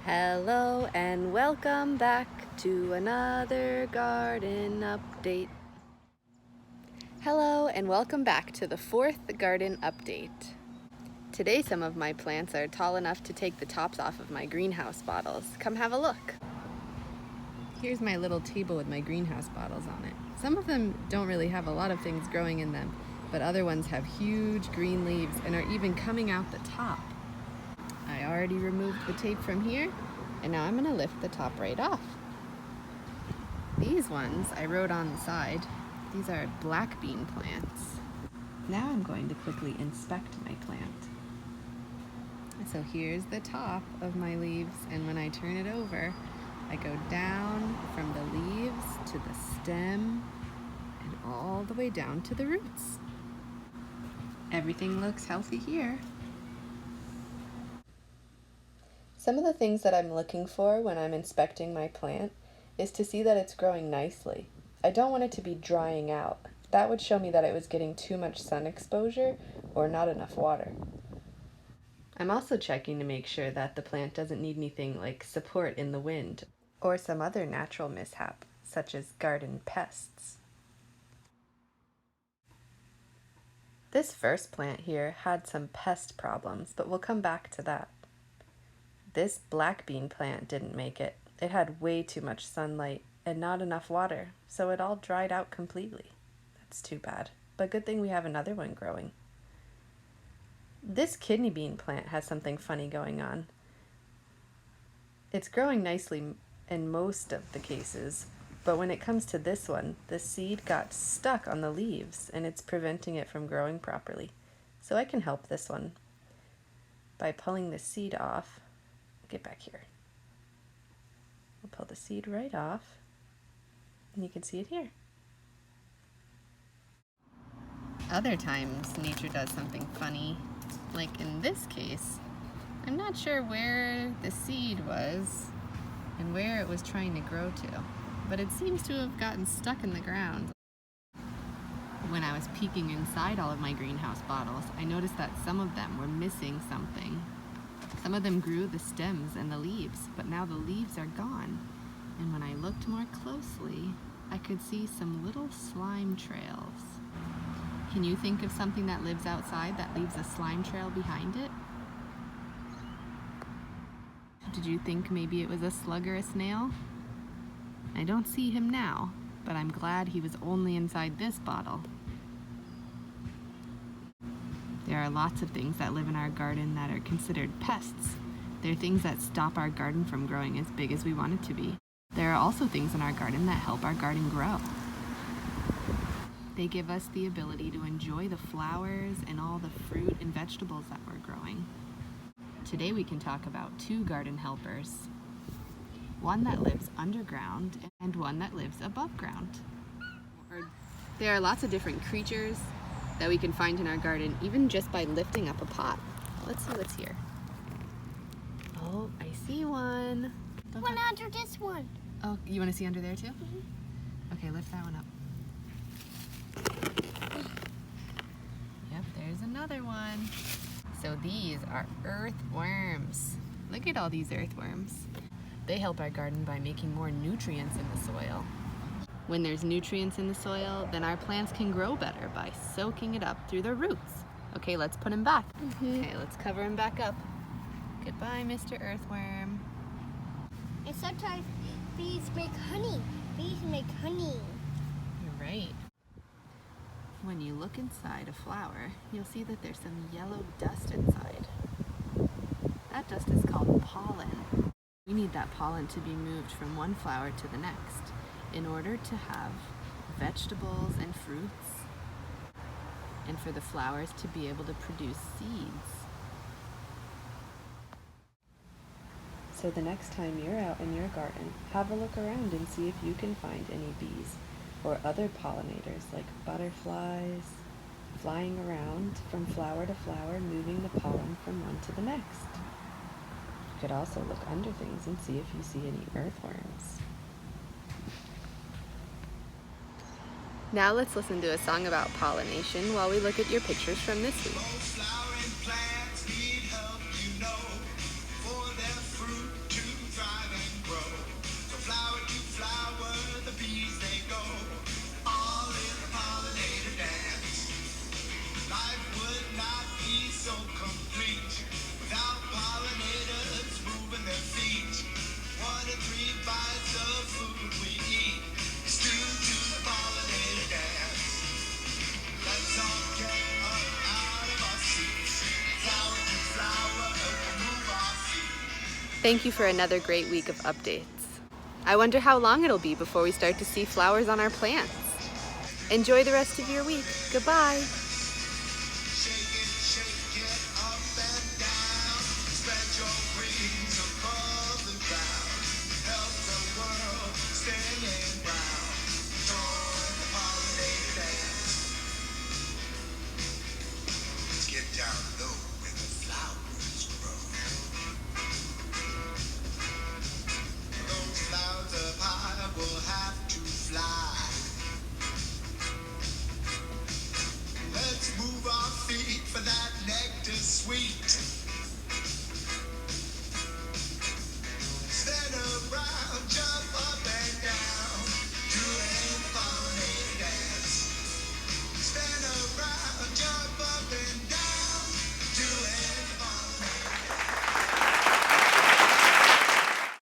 Hello and welcome back to another garden update. Hello and welcome back to the fourth garden update. Today some of my plants are tall enough to take the tops off of my greenhouse bottles. Come have a look. Here's my little table with my greenhouse bottles on it. Some of them don't really have a lot of things growing in them, but other ones have huge green leaves and are even coming out the top. I already removed the tape from here, and now I'm going to lift the top right off. These ones I wrote on the side. These are black bean plants. Now I'm going to quickly inspect my plant. So here's the top of my leaves, and when I turn it over, I go down from the leaves to the stem and all the way down to the roots. Everything looks healthy here. Some of the things that I'm looking for when I'm inspecting my plant is to see that it's growing nicely. I don't want it to be drying out. That would show me that it was getting too much sun exposure or not enough water. I'm also checking to make sure that the plant doesn't need anything like support in the wind or some other natural mishap, such as garden pests. This first plant here had some pest problems, but we'll come back to that. This black bean plant didn't make it. It had way too much sunlight and not enough water, so it all dried out completely. That's too bad, but good thing we have another one growing. This kidney bean plant has something funny going on. It's growing nicely in most of the cases, but when it comes to this one, the seed got stuck on the leaves and it's preventing it from growing properly. So I can help this one by pulling the seed off. Get back here. We'll pull the seed right off, and you can see it here. Other times, nature does something funny. Like in this case, I'm not sure where the seed was and where it was trying to grow to, but it seems to have gotten stuck in the ground. When I was peeking inside all of my greenhouse bottles, I noticed that some of them were missing something. Some of them grew the stems and the leaves, but now the leaves are gone. And when I looked more closely, I could see some little slime trails. Can you think of something that lives outside that leaves a slime trail behind it? Did you think maybe it was a slug or a snail? I don't see him now, but I'm glad he was only inside this bottle. There are lots of things that live in our garden that are considered pests. They're things that stop our garden from growing as big as we want it to be. There are also things in our garden that help our garden grow. They give us the ability to enjoy the flowers and all the fruit and vegetables that we're growing. Today we can talk about two garden helpers. One that lives underground and one that lives above ground. There are lots of different creatures that we can find in our garden, even just by lifting up a pot. Let's see what's here. Oh, I see one. One under this one. Oh, you want to see under there too? Mm-hmm. Okay, lift that one up. Yep, there's another one. So these are earthworms. Look at all these earthworms. They help our garden by making more nutrients in the soil. When there's nutrients in the soil, then our plants can grow better by soaking it up through their roots. Okay, let's put him back. Okay, let's cover him back up. Goodbye, Mr. Earthworm. And sometimes bees make honey. Bees make honey. You're right. When you look inside a flower, you'll see that there's some yellow dust inside. That dust is called pollen. We need that pollen to be moved from one flower to the next in order to have vegetables and fruits, and for the flowers to be able to produce seeds. So the next time you're out in your garden, have a look around and see if you can find any bees or other pollinators like butterflies flying around from flower to flower, moving the pollen from one to the next. You could also look under things and see if you see any earthworms. Now let's listen to a song about pollination while we look at your pictures from this week. Thank you for another great week of updates. I wonder how long it'll be before we start to see flowers on our plants. Enjoy the rest of your week. Goodbye.